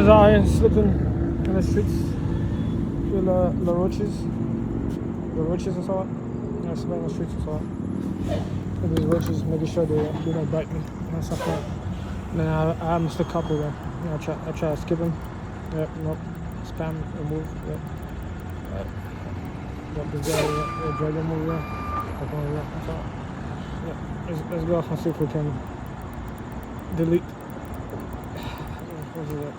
Everyone's out here sleeping in the streets with the roaches. The roaches or so. Yeah, sleeping in the streets or so. With these roaches, making sure they don't bite me and stuff like that. And then I missed a couple there. You know, I try to skip them. Yep, nope. Spam, remove. Yep. Got this guy, the dragon move there. So, yeah, let's go off and see if we can delete. What is it?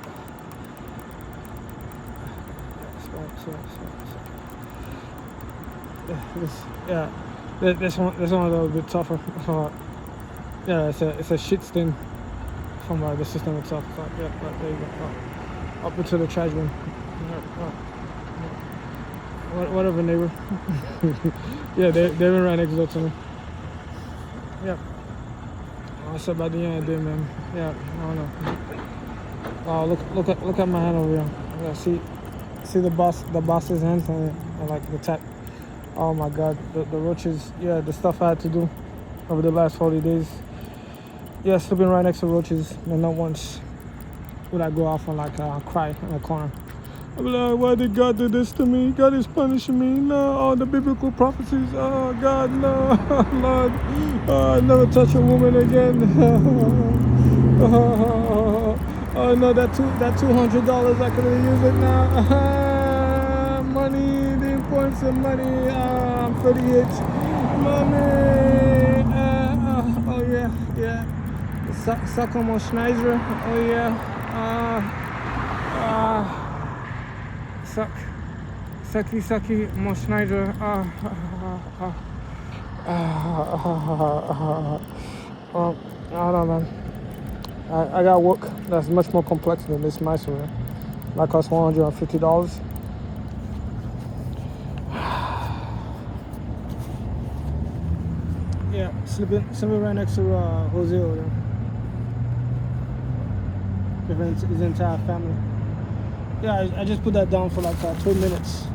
This one a little bit tougher. Yeah, it's a shit stain from the system itself. So, yeah, there you go. Up into the trash bin. Whatever, neighbor. Yeah, they been right next door to me. Yeah. That's about the end of the day, man. Yeah, I don't know. Oh, look at my hand over here. Yeah, see the boss's hands and like the tap. Oh my God, the roaches. Yeah, the stuff I had to do over the last 40 days. Yeah, sleeping right next to roaches, and not once would I go off and like cry in a corner. I'd be like, why did God do this to me? God is punishing me. No, all the biblical prophecies. Oh God, no, Lord. I never touch a woman again. Oh no, that $200, I could have used it now. Money, the importance of money. I'm 38. Money. Oh yeah. Suck on my Schneider. Oh yeah. Sucky, mon Schneider. I don't know, man. I got work that's much more complex than this mice over here. That costs $150. Yeah, sleeping right next to Jose over there. His entire family. Yeah, I just put that down for like 2 minutes.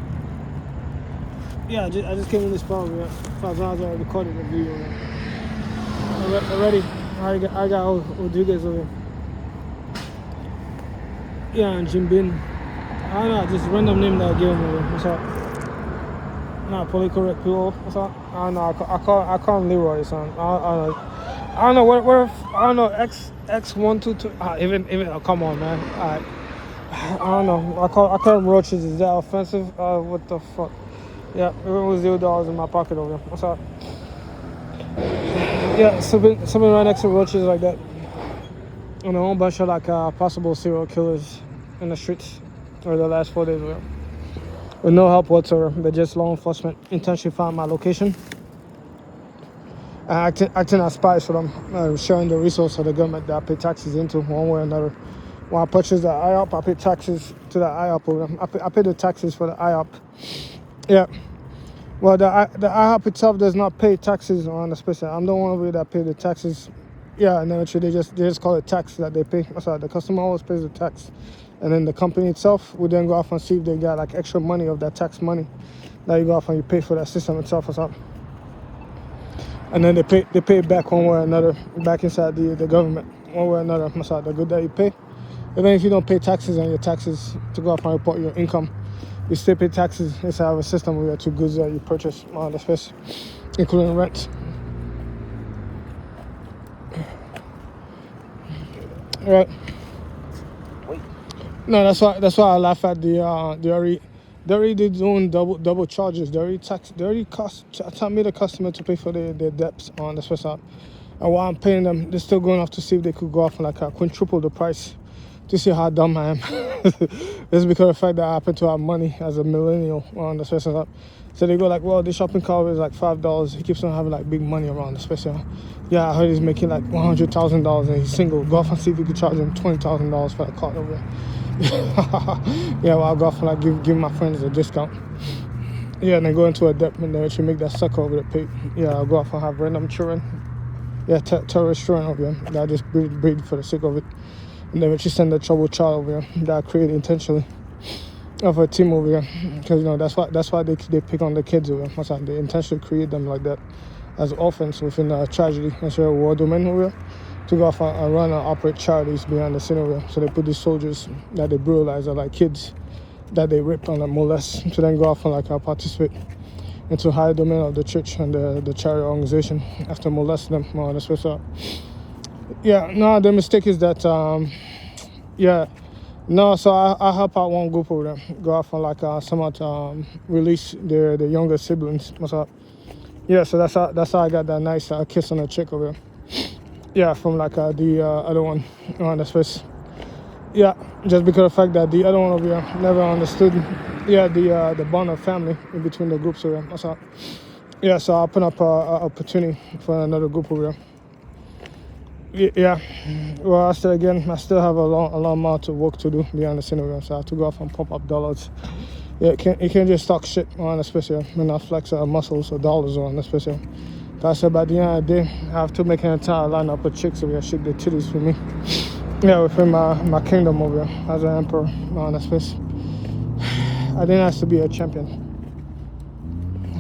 Yeah, I just came in this spot over here. As long as I recorded the video. Already, I got Rodriguez over here. Yeah, and Jim Bin. I don't know, just random name that I gave him over here. What's up? Not politically correct people. What's up? I don't know. I call him Leroy or something. I don't know. What I don't know. X122. Even. Oh, come on, man. Alright. I don't know. I call them roaches. Is that offensive? What the fuck? Yeah, it was $0 in my pocket over here. What's up? Yeah, something right next to roaches like that. And a whole bunch of like possible serial killers in the streets over the last 4 days. With no help whatsoever. But just law enforcement intentionally found my location. Acting as spies for them, sharing the resource of the government that I pay taxes into one way or another. When I purchase the IOP, I pay taxes to the IOP. I pay the taxes for the IOP. Yeah. Well, the IOP itself does not pay taxes on the special. I'm the one that pay the taxes. Yeah, and then they just call it tax that they pay. Sorry, the customer always pays the tax, and then the company itself would then go off and see if they got like extra money of that tax money. Now you go off and you pay for that system itself or something. And then they pay it back one way or another, back inside the government, one way or another. Masada, the good that you pay. Even if you don't pay taxes on your taxes to go off and report your income, you still pay taxes inside of a system where you have two goods that you purchase on the space, including rent. Right. No, that's why I laugh at they already doing double charges. They already tell me the customer to pay for their debts on the Swiss app. And while I'm paying them, they're still going off to see if they could go off and like quintuple the price to see how dumb I am. It's because of the fact that I happen to have money as a millennial on the Swiss app. So they go like, well, the shopping cart is like $5. He keeps on having like big money around the Swiss app. Yeah, I heard he's making like $100,000 and he's single. Go off and see if you could charge him $20,000 for that cart over there. Yeah, well, I'll go off and like give my friends a discount. Yeah, and then go into a debt and then actually make that sucker over the pay. Yeah, I'll go off and have random children. Yeah, terrorist children over here that I just breed for the sake of it. And then actually send a troubled child over here that I created intentionally of a team over here. Because, you know, that's why they pick on the kids over here. They intentionally create them like that as orphans within a tragedy. And so a war domain over here. to go off and run and operate charities behind the scene over here. So they put these soldiers that they brutalize are like kids that they rape and like molest to then go off and like participate into higher domain of the church and the charity organization after molesting them. That's what's up. Yeah, no, the mistake is that, so I help out one group over there, go off and like somewhat release the younger siblings. What's up? Yeah, so that's how I got that nice kiss on the cheek over there. Yeah, from like the other one on the space. Yeah, just because of the fact that the other one over here never understood, the bond of family in between the groups over here. That's all. Yeah, so I open up an opportunity for another group over here. Yeah, well, I still have a long amount of work to do behind the scene over here, so I have to go off and pump up dollars. Yeah, you can't just talk shit on the space here, and not flex muscles or dollars on the space here. I said by the end of the day, I have to make an entire lineup of chicks over here shake their titties for me. Yeah, within my kingdom over here as an emperor on the space. I didn't have to be a champion.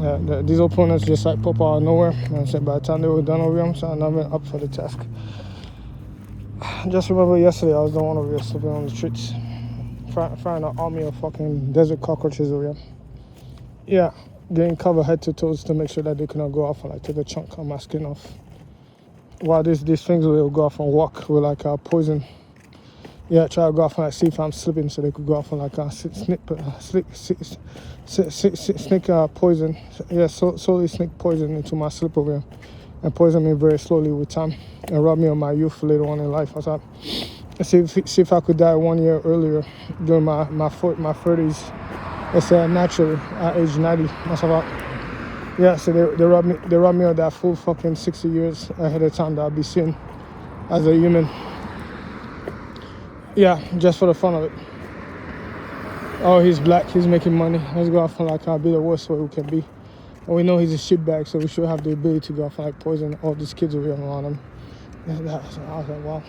Yeah, these opponents just like pop out of nowhere. And I said by the time they were done over here, so I'm not even up for the task. Just remember yesterday, I was the one over here sleeping on the streets. Find an army of fucking desert cockroaches over here. Yeah, getting covered head to toes to make sure that they cannot go off and like take a chunk of my skin off. While these things will go off and walk with like poison. Yeah, try to go off and like see if I'm slipping so they could go off and like snake poison. Yeah, slowly sneak poison into my slip over here and poison me very slowly with time and rob me of my youth later on in life. I see if I could die 1 year earlier during my 30s. It's naturally at age 90. That's about. Yeah, so they robbed me of that full fucking 60 years ahead of time that I'll be seeing as a human. Yeah, just for the fun of it. Oh, he's black, he's making money. Let's go off and like be the worst way we can be. And we know he's a shitbag, so we should have the ability to go off and like poison all these kids over here around him. Yeah, I was like, wow.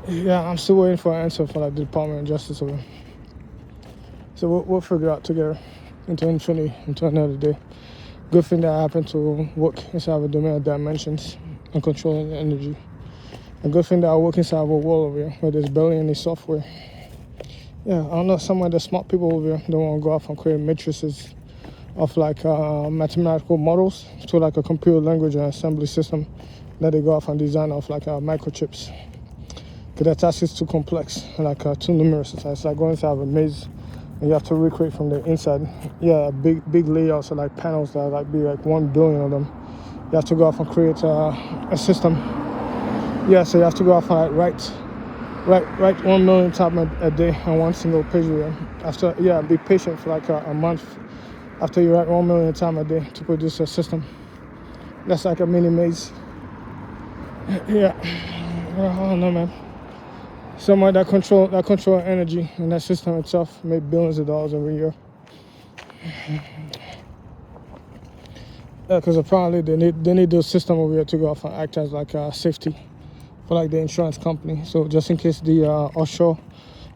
Yeah, I'm still waiting for an answer from like the Department of Justice over here. So we'll figure it out together into infinity, into another day. Good thing that happened to work inside of a domain of dimensions and controlling the energy. A good thing that I work inside of a world over here where there's barely any software. Yeah, I don't know, some of the smart people over here don't want to go off and create matrices of like mathematical models to like a computer language and assembly system that they go off and design of like microchips. Because that task is too complex, like too numerous. It's like going inside of a maze. And you have to recreate from the inside. Yeah, big layouts of like panels that like be like 1 billion of them. You have to go off and create a system. Yeah, so you have to go off and like write 1 million times a day on one single page. After be patient for like a month after you write 1 million times a day to produce a system. That's like a mini maze. Yeah, I don't know, man. Someone that control energy and that system itself made billions of dollars every year. Yeah, because apparently they need those system over here to go off and act as like safety for like the insurance company. So just in case the offshore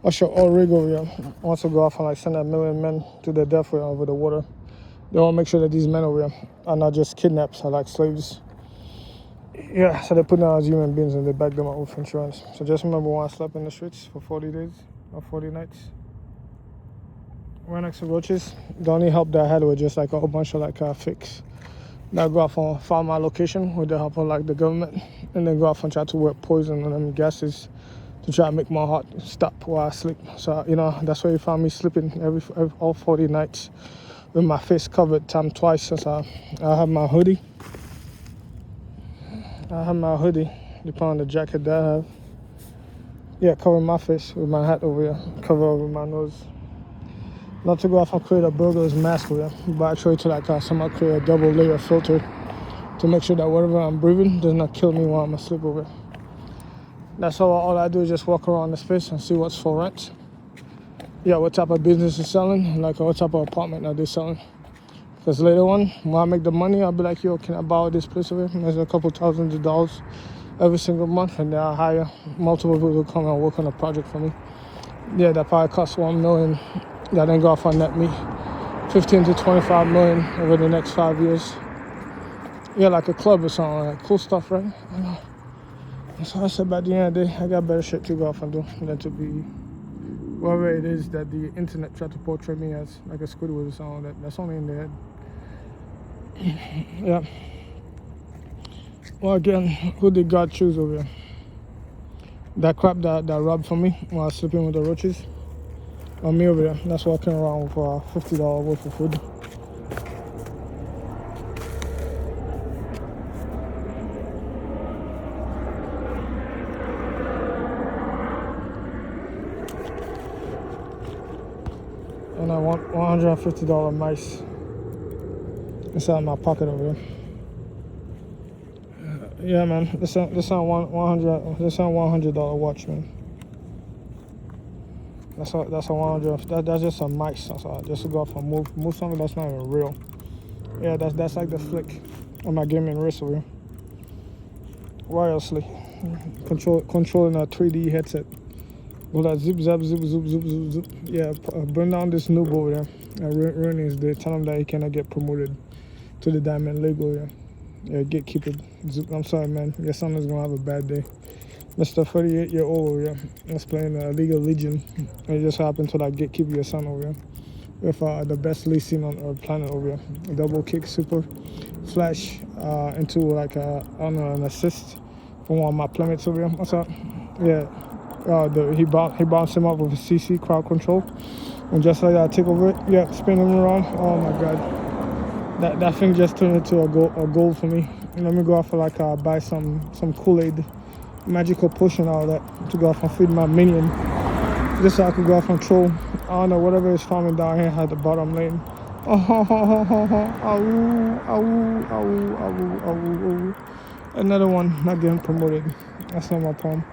oil rig over here wants to go off and like send 1 million men to their death over the water, they want to make sure that these men over here are not just kidnapped or like slaves. Yeah, so they put them as human beings and they back them up with insurance. So just remember when I slept in the streets for 40 days or 40 nights. Right next to roaches. The only help that I had was just like a whole bunch of like fakes that go off and find my location with the help of like the government and then go off and try to work poison on them gases to try to make my heart stop while I sleep. So, that's why you find me sleeping all 40 nights with my face covered twice since I have my hoodie. Depending on the jacket that I have. Yeah, covering my face with my hat over here, cover over my nose. Not to go off and create a burglar's mask over here, but actually to like somehow create a double layer filter to make sure that whatever I'm breathing does not kill me while I'm asleep over here. That's all I do is just walk around the space and see what's for rent. Yeah, what type of business is selling, like what type of apartment are they selling. Because later on, when I make the money, I'll be like, yo, can I borrow this place over here? There's a couple thousands of dollars every single month, and then I'll hire multiple people to come and work on a project for me. Yeah, that probably costs 1 million. That then go off on net me 15 to 25 million over the next 5 years. Yeah, like a club or something, like cool stuff, right? I know. So I said by the end of the day, I got better shit to go off and do than to be whatever it is that the internet tried to portray me as, like a Squidward or something. That's only in their head. Yeah. Well, again, who did God choose over here? That crap that robbed for me while I was sleeping with the roaches? Or me over there? That's walking around with $50 worth of food. And I want $150 mice inside my pocket over here. Yeah, man. This ain't $100 watch, man. That's a 100. That's just a mice. That's all. Just to go off and move something that's not even real. Yeah, that's like the flick on my gaming wrist over here. Wirelessly controlling a 3D headset. Well, that zip zap zip zip zip zip zip. Yeah, burn down this noob over there. Ruining his day. Tell him that he cannot get promoted to the Diamond League over there. Yeah, gatekeeper. I'm sorry, man. Your son is gonna have a bad day. Mr. 38-year-old over here is playing League of Legends. And it just happened to like gatekeeper your son over here with the best Lee Sin on our planet over here. Double kick, super flash into like I don't know, an assist from one of my playmates over here. What's up? Yeah. He bounced him up with a CC crowd control, and just like that, I take over it. Yeah, spin him around. Oh my god, that thing just turned into a goal for me. Let me go off and like buy some Kool-Aid, magical potion, all that to go off and feed my minion, just so I could go off and troll. I don't know, whatever is farming down here at the bottom lane. Another one not getting promoted. That's not my problem.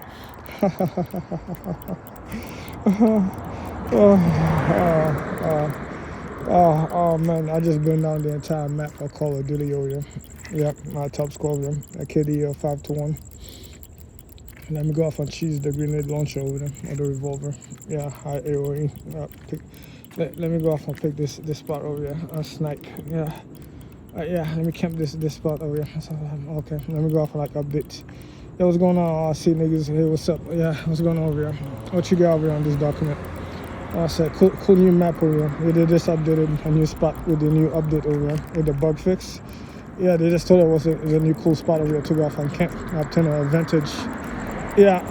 Oh man, I just burned down the entire map of Call of Duty over here. Yep, my top score over there. A KD 5-1. Let me go off and choose the grenade launcher over there, or the revolver. Yeah, high AOE. Let me go off and pick this spot over here. Snipe. Yeah. Yeah, let me camp this spot over here. Okay, let me go off and like update. Yeah, what's going on? See niggas. Hey, what's up? Yeah, what's going on over here? What you got over here on this document? I said, cool new map over here. They just updated a new spot with the new update over here with the bug fix. Yeah, they just told it was a new cool spot over here to go off and camp. Obtain an advantage. Yeah,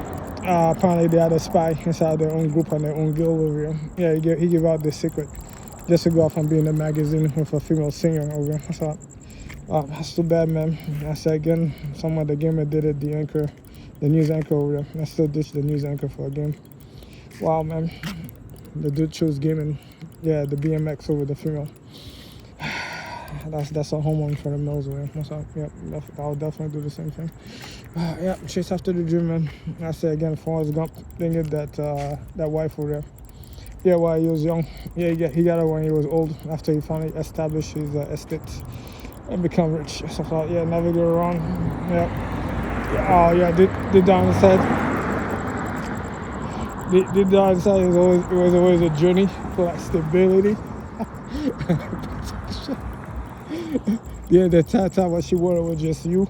apparently they had a spy inside their own group and their own guild over here. Yeah, he gave out the secret just to go off and be in the magazine with a female singer over here. So, that's too bad, man. I said again, someone the gamer did it, the news anchor over there. I still ditched the news anchor for a game. Wow, man. The dude chose gaming. Yeah, the BMX over the female. That's a home run for the males over there. Yep, I'll definitely do the same thing. Yeah, chase after the dream, man. I say again, Forrest Gump, thinking that wife over there. Yeah, while he was young. Yeah, he got her when he was old, after he finally established his estate and become rich. Stuff like yeah, never get wrong. Yeah. Oh yeah, did down the side. The downside it was always a journey for like stability. Yeah, the time what she wanted was just you,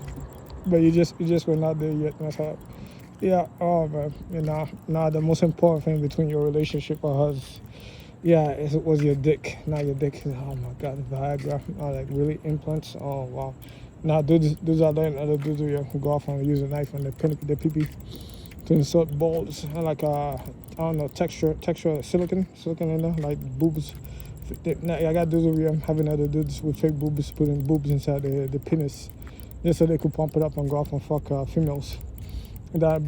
but you just were not there yet. That's how. Yeah. Oh man. Nah. The most important thing between your relationship was, yeah, it was your dick, not your dick. Oh my god, Viagra, like really implants. Oh wow. Now dudes out there and other dudes who go off and use a knife and the pee to insert balls and like I don't know, texture silicon in there, like boobs. I got dudes over here having other dudes with fake boobs, putting boobs inside the penis, just so they could pump it up and go off and fuck females that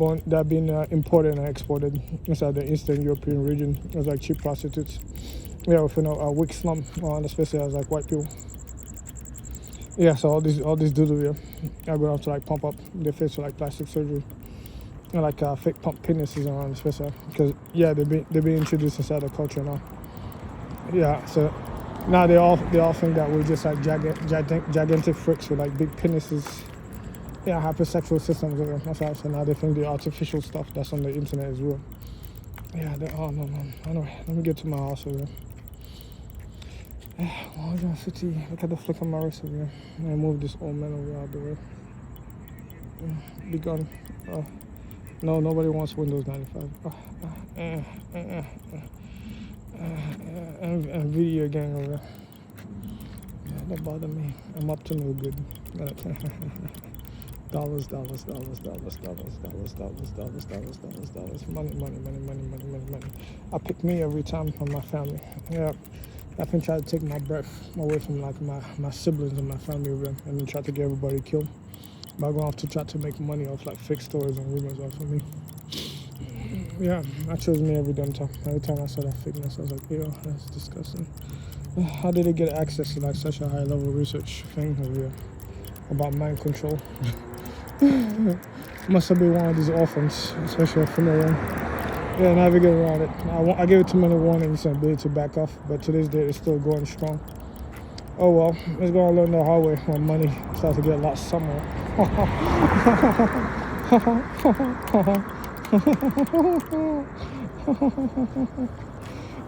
being imported and exported inside the Eastern European region as like cheap prostitutes. Yeah, with a weak slum, especially as like white people. Yeah, so all these dudes over here are going to like pump up their face for like plastic surgery. And like fake pump penises around, especially because yeah, they're being introduced inside the culture now. Yeah, so now they all think that we're just like gigantic freaks with like big penises. Yeah, hypersexual systems. That's how. So now they think the artificial stuff that's on the internet is real. Yeah, oh no man. Anyway, let me get to my house over here. 150. Look at the flick of my wrist over here. I'm gonna move this old man over here out the way. Be gone. No, nobody wants Windows 95. And video gang over there. Yeah, don't bother me. I'm up to no good. Dollars, dollars, dollars, dollars, dollars, dollars, dollars, dollars, dollars, dollars, dollars, money, money, money, money, money, money, money. I pick me every time from my family. Yeah. I've been trying to take my breath away from like my siblings and my family over there, and then try to get everybody killed. But I'm going to have to try to make money off like fake stories and rumors off of me. Yeah, I chose me every damn time. Every time I saw that fakeness, I was like, yo, that's disgusting. How did they get access to like such a high level research thing over here about mind control? Must have been one of these orphans, especially a female one. Yeah, navigate around it. I gave it too many warnings and ability to back off, but to this day it's still going strong. Oh well, it's gonna learn the hard way when money starts to get lost somewhere.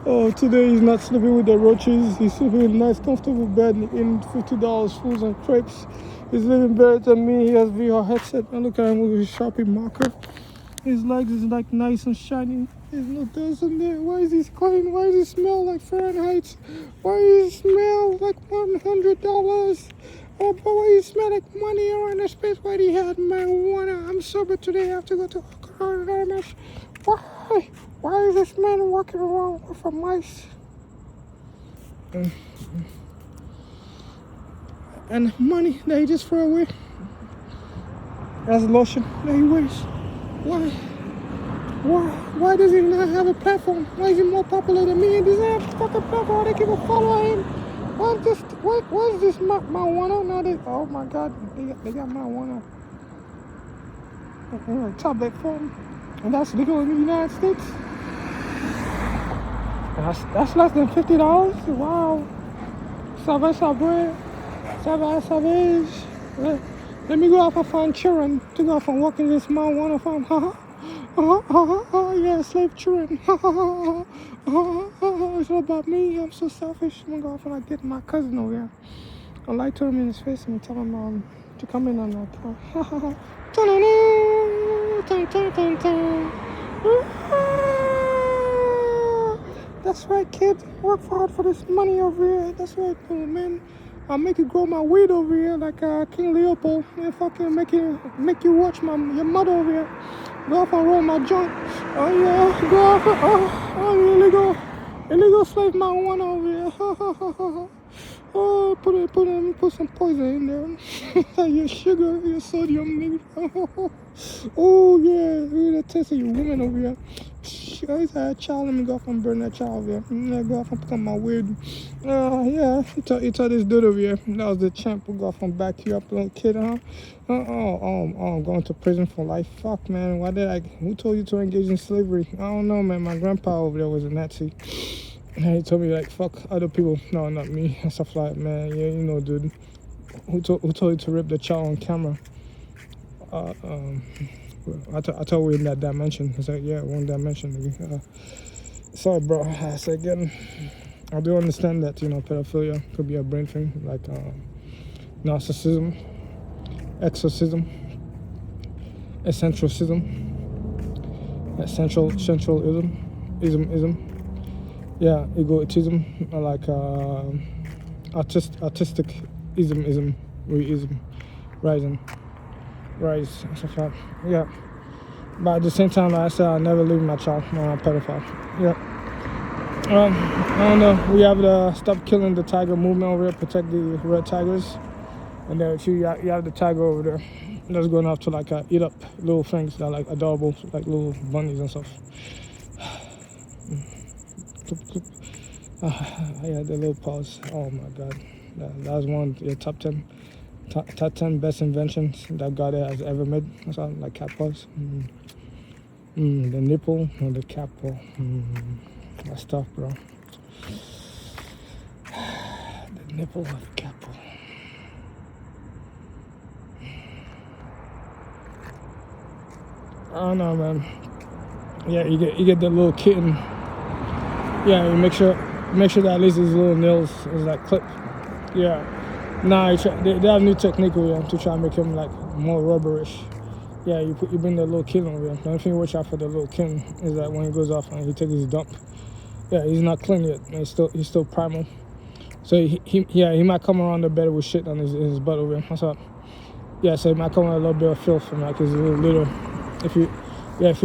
Oh, today he's not sleeping with the roaches. He's sleeping in a nice, comfortable bed in $50 fools and crepes. He's living better than me. He has VR headset. And look at him with his Sharpie marker. His legs is like nice and shiny. There's no dust in there. Why is he clean? Why does he smell like Fahrenheit? Why does he smell like $100? Oh, but why does he smell like money around the space? Why do you have marijuana? I'm sober today. I have to go to Anonymous. Why? Why is this man walking around with a mice? And money that he just threw away. That's lotion that he wears. Why? Why does he not have a platform? Why is he more popular than me? And does he have a fucking platform? They people follow him. Why is this marijuana? Now they, oh my God, they got marijuana in a tablet form, and that's legal in the United States. And that's less than $50. Wow. Savage. Let me go off and find children to go off and walk in this marijuana farm. Yeah, slave children. It's all about me. I'm so selfish. I'm gonna go off and like, get my cousin over here. I lie to him in his face and tell him to come in on that car. That's right, kid. Work hard for this money over here. That's right, man. I'll make you grow my weed over here like King Leopold. And fucking make you watch your mother over here. Go off and roll my joint. Oh yeah, go off and illegal slave marijuana over here. Oh, put some poison in there. Your sugar, your sodium, nigga. Oh yeah, really taste of your woman over here. I used to have a child. Let me go off and burn that child over here. Go off and pick up my weed. Yeah, you thought this dude over here. That was the champ who go off and back you up, little kid, huh? I'm going to prison for life. Fuck, man. Who told you to engage in slavery? I don't know, man. My grandpa over there was a Nazi. And he told me, like, fuck other people. No, not me. And stuff like, man, yeah, you know, dude. Who told you to rip the child on camera? I thought we were in that dimension. He's like, yeah, one dimension. Sorry, bro. I said again, I do understand that, you know, pedophilia could be a brain thing, like narcissism, exorcism, essentialism, ism. Yeah, egotism, like artistic ism, rise, stuff like that. Yeah. But at the same time, like I said, I'll never leave my child when I'm a pedophile. Yeah. I don't know. We have the Stop Killing the Tiger movement over here, protect the red tigers. And then you have the tiger over there that's going off to like eat up little things that are like adorable, like little bunnies and stuff. Yeah, the little paws. Oh my God, that was one of the top 10 best inventions that God has ever made. Something like cat paws. The nipple and the cat paw. That's tough, bro. The nipple and the cat paw. I don't know, man. Yeah, you get the little kitten. Yeah, you make sure that at least his little nails is like clipped. Yeah. Nah, they have new technique with him to try and make him like more rubberish. Yeah, you bring the little kitten over here. The only thing you watch out for the little kitten is that when he goes off and he takes his dump, yeah, he's not clean yet. He's still primal. So he might come around the bed with shit on his butt over here. That's all. Yeah, so he might come with a little bit of filth from like his little litter. If you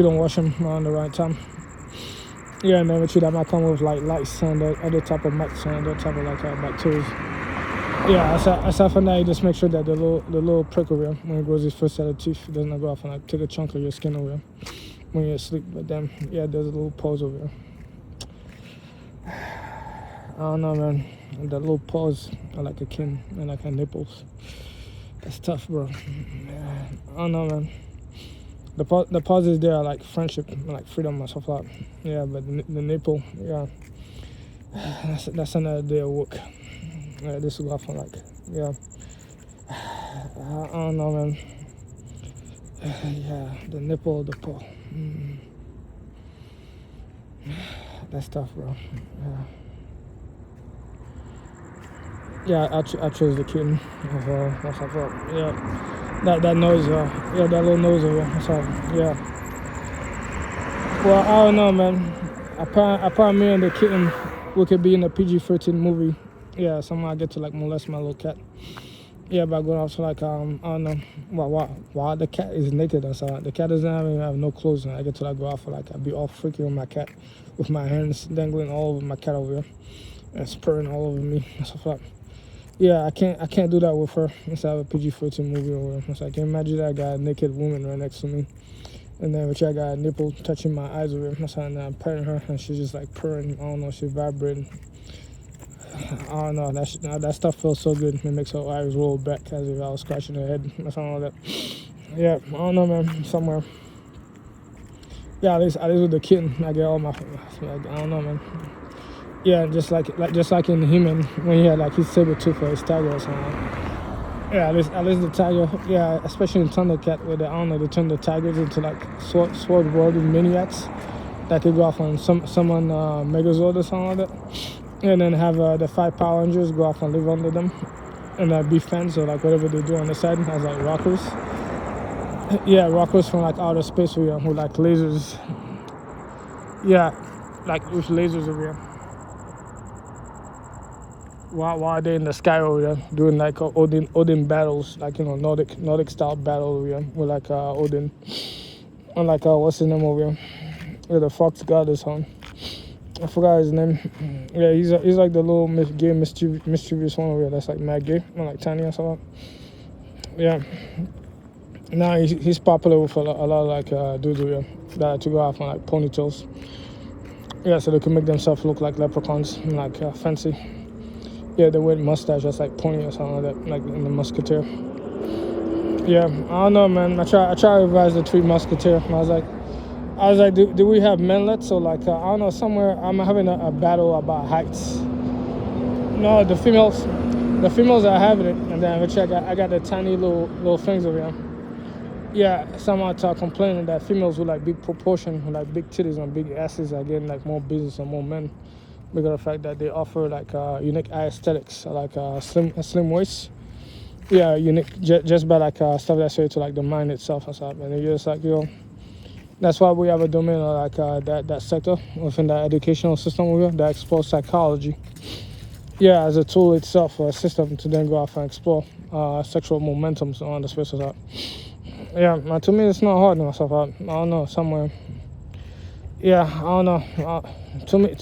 don't wash him around the right time. Yeah, and then with you that might come with like lice and the other type of mites and other type of like bacteria. Yeah, aside from that, you just make sure that the little prick over here, when he grows his first set of teeth, it doesn't go off and like take a chunk of your skin over here when you're asleep. But then, yeah, there's a little pause over here. I don't know, man. The little paws are like a kin and like a nipples. That's tough, bro. Yeah, I don't know, man. The pauses there are like friendship, like freedom and stuff like that. Yeah, but the nipple, yeah, that's another day of work. Yeah, this will go off on like, yeah. I don't know, man. Yeah, the nipple, the paw. That's tough, bro. Yeah, I chose the kitten. That's how I felt. Yeah, that noise, yeah, that little nose over. That's all. Yeah. Well, I don't know, man. Apparently, me and the kitten, we could be in a PG-13 movie. Yeah, somehow I get to like molest my little cat. Yeah, by going off to like I don't know, why the cat is naked or something. The cat doesn't even have no clothes, and I get to like go off for like I'd be all freaky with my cat, with my hands dangling all over my cat over here, and spurring all over me and stuff like. Yeah, I can't do that with her. Let's have a PG-13 movie over her. So I can imagine that I got a naked woman right next to me, and then which I got a nipple touching my eyes over her. So I'm petting her, and she's just like purring. I don't know, she's vibrating. I don't know, that stuff feels so good. It makes her eyes roll back as if I was scratching her head or something like that. Yeah, I don't know, man. Somewhere. Yeah, at least with the kitten, I get all my. Like, I don't know, man. Yeah, just like in Human when he had like his saber tooth for his tiger or something. Yeah, at least the tiger. Yeah, especially in Thundercat where they turn the tigers into like sword wielding maniacs that could go off on someone Megazord or something like that. And then have the 5 Power Rangers go off and live under them and be fans or like whatever they do on the side as like rockers. Yeah, rockers from like outer space over here with like lasers. Yeah, like with lasers over here. While they're in the sky over there doing like Odin battles, like Nordic style battle over here with like Odin and like what's his name over here? With the fox goddess on. I forgot his name. Yeah, he's like the little gay mischievous one over here that's like mad gay and like tiny or something. Yeah. Now he's popular with a lot of like dudes over here that like to go off on like ponytails. Yeah, so they can make themselves look like leprechauns and like fancy. Yeah, they wear mustache that's like pony or something like that, like in the Musketeer. Yeah, I don't know, man. I try to revise the 3 Musketeer. I was like, do we have menlets? So like, I don't know, somewhere I'm having a battle about heights. No, the females are having it, and then which I got the tiny little things over here. Yeah, somehow are complaining that females with like big proportion, with like big titties and big asses are getting like more business and more men. Because of the fact that they offer like unique eye aesthetics, like slim waist. Yeah, unique just by like stuff that's related to like the mind itself and stuff. And you're just like, that's why we have a domain like that sector within the educational system that explores psychology. Yeah, as a tool itself, a system to then go off and explore sexual momentums on the space of that. Yeah, to me it's not hard myself. I don't know, somewhere. Yeah, I don't know. To me.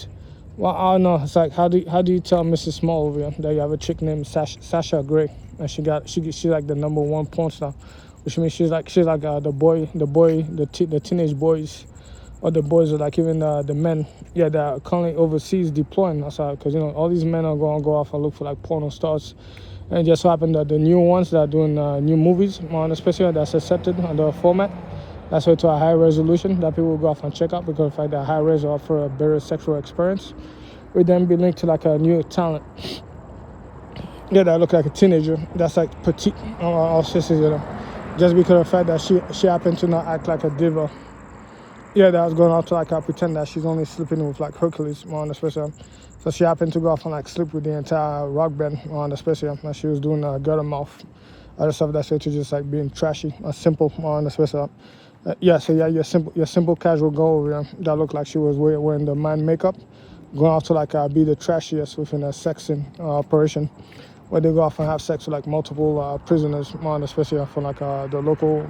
Well, I don't know. It's like how do you tell Mrs. Small over here that you have a chick named Sasha Grey and she's like the #1 porn star, which means she's like the teenage boys, or the boys are like even the men, yeah, that are currently overseas deploying outside because all these men are going to go off and look for like porno stars, and it just so happened that the new ones that are doing new movies, especially that's accepted under a format. That's why to a high resolution that people will go off and check out because of the fact that high res offer a better sexual experience. Would then be linked to like a new talent. Yeah, that look like a teenager. That's like petite, all sisters, just because of the fact that she happened to not act like a diva. Yeah, that was going off to like pretend that she's only sleeping with like Hercules on the special. So she happened to go off and like sleep with the entire rock band on the special. And she was doing gutter mouth other stuff that's into just like being trashy or simple on the Swiss up. Yeah, so yeah, your simple casual girl that looked like she was wearing the man makeup, going off to like be the trashiest within a sexing operation, where they go off and have sex with like multiple prisoners, on especially from like the local,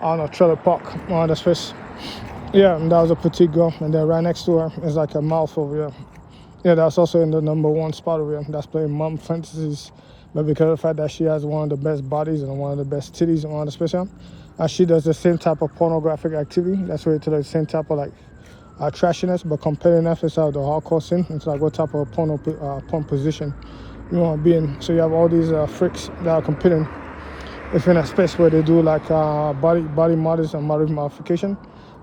I don't know, trailer park on the Swiss. Yeah, and that was a petite girl, and then right next to her is like a mouth over here. Yeah, that's also in the #1 spot over here. That's playing Mom Fantasies. But because of the fact that she has one of the best bodies and one of the best titties on the special, she does the same type of pornographic activity. That's related to the same type of like trashiness, but comparing that inside the hardcore scene. It's like what type of porn position you want to be in. So you have all these freaks that are competing within a space where they do like body models and body modification,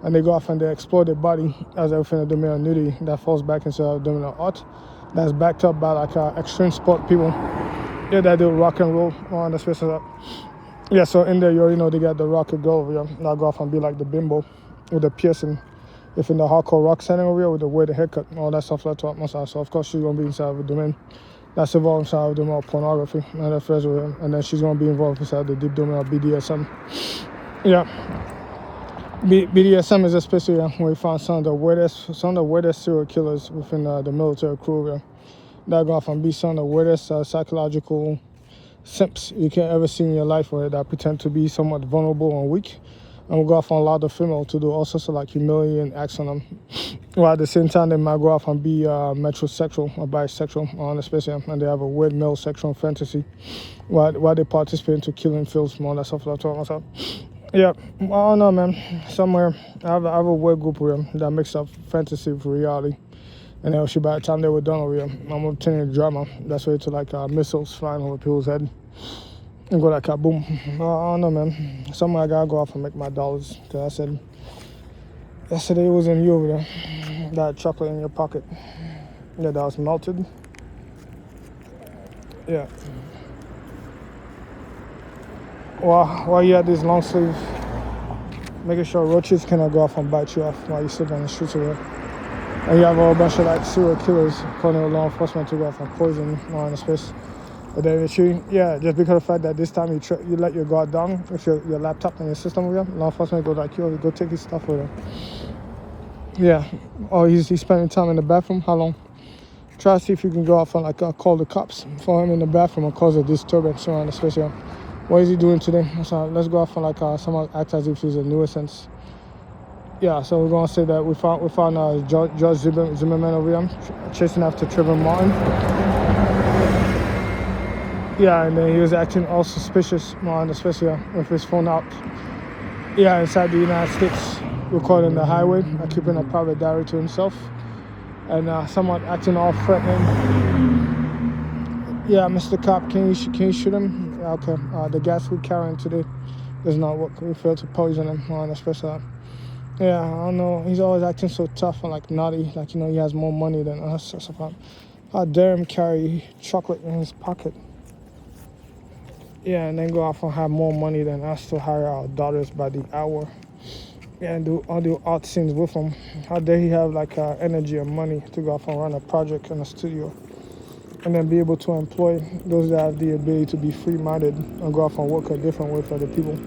and they go off and they explore their body as everything a domain of nudity that falls back into dominant art. That's backed up by like extreme sport people. Yeah, that do rock and roll on the space of that. Yeah, so in there you already know they got the rocker girl over here. Now go off and be like the bimbo with the piercing. If in the hardcore rock setting over here with the way the haircut and all that stuff like that. So of course she's gonna be inside of the domain that's involved inside of the more pornography and affairs with him. And then she's gonna be involved inside the deep domain of BDSM. Yeah. BDSM is especially where we found some of the weirdest serial killers within the military crew. That go off and be some of the weirdest psychological simps you can ever see in your life, where that pretend to be somewhat vulnerable and weak, and will go off and allow the female to do all sorts of like humiliating acts on them. While at the same time they might go off and be metrosexual or bisexual on the spectrum, and they have a weird male sexual fantasy while they participate into killing fields and all that stuff like that. Yeah, I don't know, man. Somewhere I have a weird group of them that mix up fantasy with reality. And then by the time they were done over here, I'm obtaining drama. That's way to like missiles flying over people's head and go like kaboom. I don't know, man. Somewhere I gotta go off and make my dollars. Cause I said yesterday it was in you over there. That chocolate in your pocket. Yeah, that was melted. Yeah. While you had this long sleeve, making sure roaches cannot go off and bite you off while you sit on the streets over here. And you have a whole bunch of like serial killers calling law enforcement to go off and poison on the space. But then yeah, just because of the fact that this time you let your guard down with your laptop and your system over here, law enforcement go like, yo, go take his stuff with him. Yeah. Oh, he's spending time in the bathroom. How long? Try to see if you can go off and like call the cops for him in the bathroom and cause a disturbance around the space here. What is he doing today? So let's go off and like someone act as if he's a nuisance. Yeah, so we're gonna say that we found George Zimmerman over here chasing after Trayvon Martin. Yeah, and then he was acting all suspicious, especially with his phone out. Yeah, inside the United States, recording the highway, keeping a private diary to himself, and someone acting all threatening. Yeah, Mr. Cop, can you shoot him? Yeah, okay. The gas we're carrying today does not work. We failed to poison him especially. Yeah, I don't know. He's always acting so tough and like naughty, like he has more money than us. How dare him carry chocolate in his pocket? Yeah, and then go off and have more money than us to hire our daughters by the hour. Yeah, and do art scenes with him. How dare he have like energy and money to go off and run a project in a studio, and then be able to employ those that have the ability to be free-minded and go off and work a different way for the people.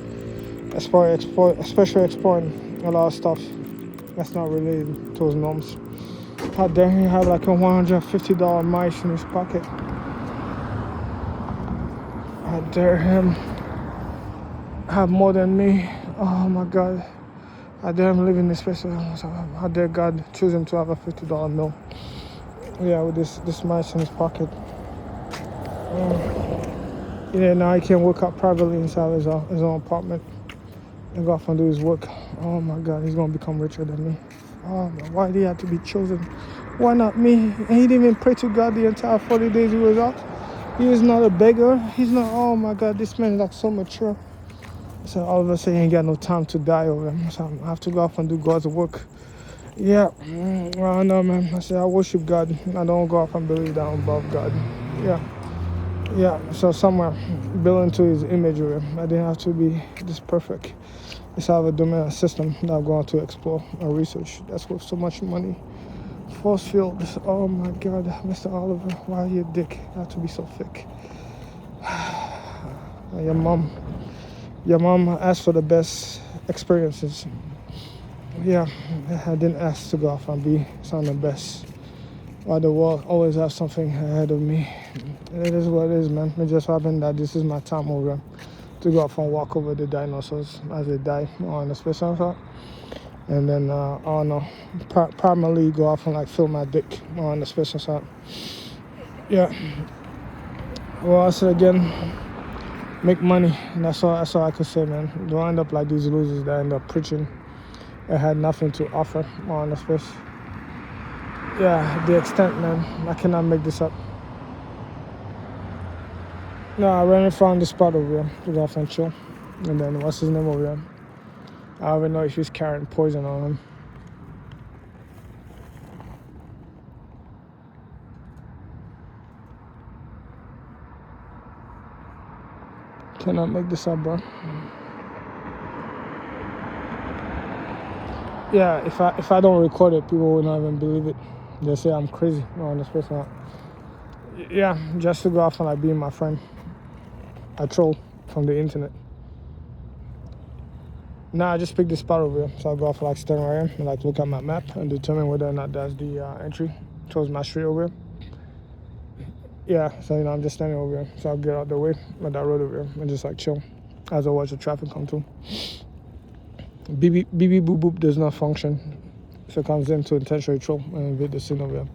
Especially exploring a lot of stuff that's not related to his norms. How dare he have like a $150 mice in his pocket? How dare him have more than me? Oh my God. How dare him live in this space? How dare God choose him to have a $50 bill? Yeah, with this mice in his pocket. Yeah, now he can work out privately inside his own apartment and go off and do his work. Oh my God, he's gonna become richer than me. Oh, why did he have to be chosen? Why not me? And he didn't even pray to God the entire 40 days he was out. He was not a beggar. He's not. Oh my God, this man is like so mature. So all of a sudden he ain't got no time to die over him. So I have to go off and do God's work. Yeah, I don't know, man. I said I worship God. I don't go off and believe that I'm above God. Yeah. So somewhere built into his image, I didn't have to be this perfect. It's have a domain system that I'm going to explore and research. That's worth so much money. Force fields. Oh my God, Mr. Oliver, why are you a dick? You have to be so thick. Your mom, your mom asked for the best experiences. Yeah, I didn't ask to go off and be some of the best. While the world always has something ahead of me. It is what it is, man. It just happened that this is my time over to go off and walk over the dinosaurs as they die on the space shuttle. And then, I don't know, primarily go off and like fill my dick on the space shuttle. Yeah. Well, I said again, make money. And that's all I could say, man. Don't end up like these losers that end up preaching and had nothing to offer on the space. Yeah, the extent, man. I cannot make this up. No, I ran in front of the spot over here to go off and chill. And then, what's his name over here? I don't even know if he's carrying poison on him. Cannot make this up, bro. Yeah, if I don't record it, people will not even believe it. They say I'm crazy on this person. Yeah, just to go off and like being my friend. I troll from the internet. Nah, I just picked this spot over here, so I'll go off like stand right here and like look at my map and determine whether or not that's the entry towards my street over here. Yeah, so I'm just standing over here, so I'll get out the way with that road over here and just like chill as I watch the traffic come through. BB boop boop does not function, so it comes in to intentionally troll and invade the scene over here.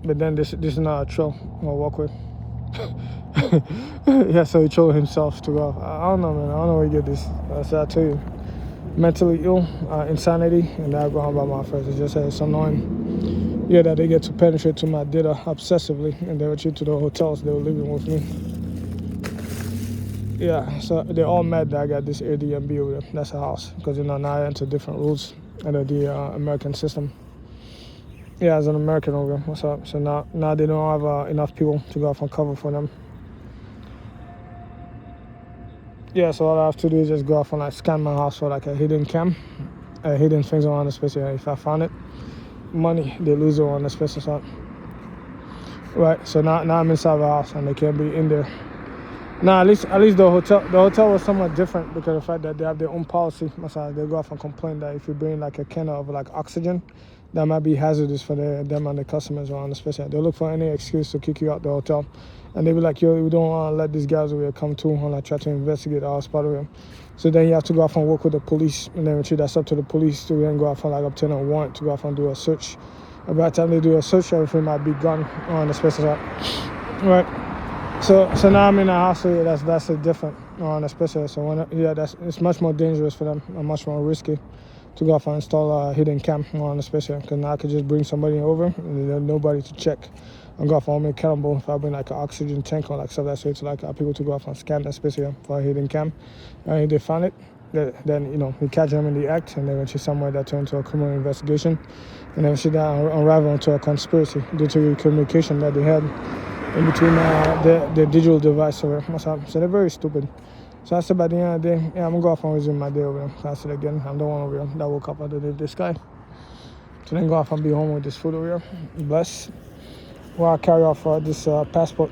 But then this is not a trail or walkway. Yeah, so he trolled himself to go off. I don't know, man. I don't know where you get this. So I tell you, mentally ill, insanity, and that going on by my friends. It's just it's annoying. Yeah, that they get to penetrate to my data obsessively, and they would cheat to the hotels they were living with me. Yeah, so they're all mad that I got this Airbnb over there. That's a house, because now I enter different rules under the American system. Yeah, as an American over here. What's up? So now they don't have enough people to go off and cover for them. Yeah, so all I have to do is just go off and like scan my house for like a hidden cam, hidden things around the space. If I found it, money they lose it on the space or something. Right. So now I'm inside the house and they can't be in there. Now at least the hotel was somewhat different because of the fact that they have their own policy. They go off and complain that if you bring like a can of like oxygen, that might be hazardous for them and the customers around the space. They'll look for any excuse to kick you out the hotel. And they'll be like, yo, we don't want to let these guys over here come through and like try to investigate our spot over here. So then you have to go off and work with the police. And then eventually that's up to the police to then go off and like obtain a warrant to go off and do a search. And by the time they do a search, everything might be gone on the space. Right. So now I'm in a house, so yeah, that's a different on the space. So it's much more dangerous for them and much more risky to go off and install a hidden cam on the space because now I could just bring somebody over and there's nobody to check and go off and make accountable if I bring like an oxygen tank or like stuff that's way to like people to go off and scan that space here for a hidden cam. And if they find it, then we catch them in the act and then eventually somewhere that turns into a criminal investigation and eventually that unravel into a conspiracy due to the communication that they had in between the digital device. So they're very stupid. So I said by the end of the day, yeah, I'm going to go off and resume my day over there. I said again, I'm the one over here that woke up underneath this guy. So then go off and be home with this food over here. Bless. While I carry off this passport.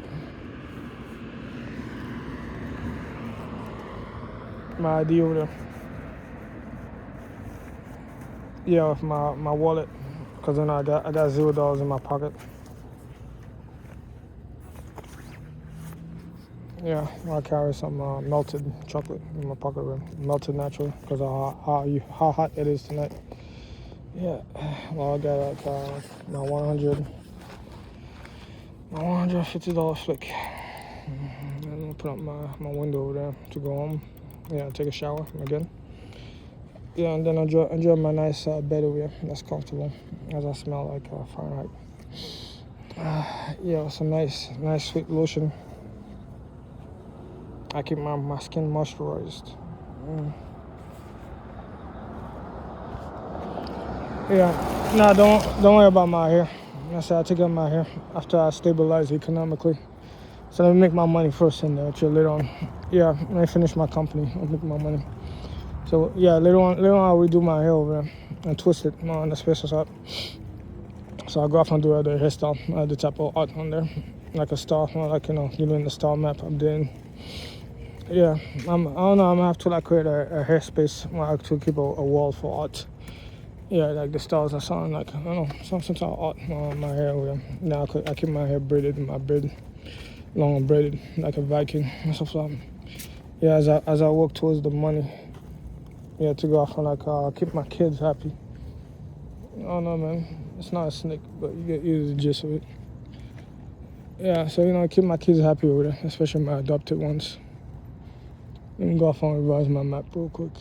My ID over there. Yeah, with my wallet. Because then I got $0 in my pocket. Yeah, I carry some melted chocolate in my pocket, melted naturally because of how hot it is tonight. Yeah, well I got like my $150 flick. I'm gonna put up my window over there to go home. Yeah, take a shower again. Yeah, and then enjoy my nice bed over here. That's comfortable as I smell like Fahrenheit. Yeah, some nice sweet lotion. I keep my skin moisturized. Yeah, no, don't worry about my hair. I said I take out my hair after I stabilize economically. So let me make my money first and chill later on. Yeah, when I finish my company, I'll make my money. So yeah, later on I'll redo my hair over there and twist it on the special side. So I'll go off and do the hairstyle, the type of art on there, like a star, like doing the star map I'm doing. Yeah, I don't know. I'm gonna have to like create a hairspace where I to keep a wall for art. Yeah, like the stars are something like I don't know, some sort of art on my hair. Yeah. Now I keep my hair braided, my braid long and braided like a Viking and stuff like that. Yeah, as I work towards the money, yeah, to go off and like keep my kids happy. I don't know, man. It's not a snake, but you get the gist of it. Yeah, so keep my kids happy over there, especially my adopted ones. Let me go off and revise my map real quick.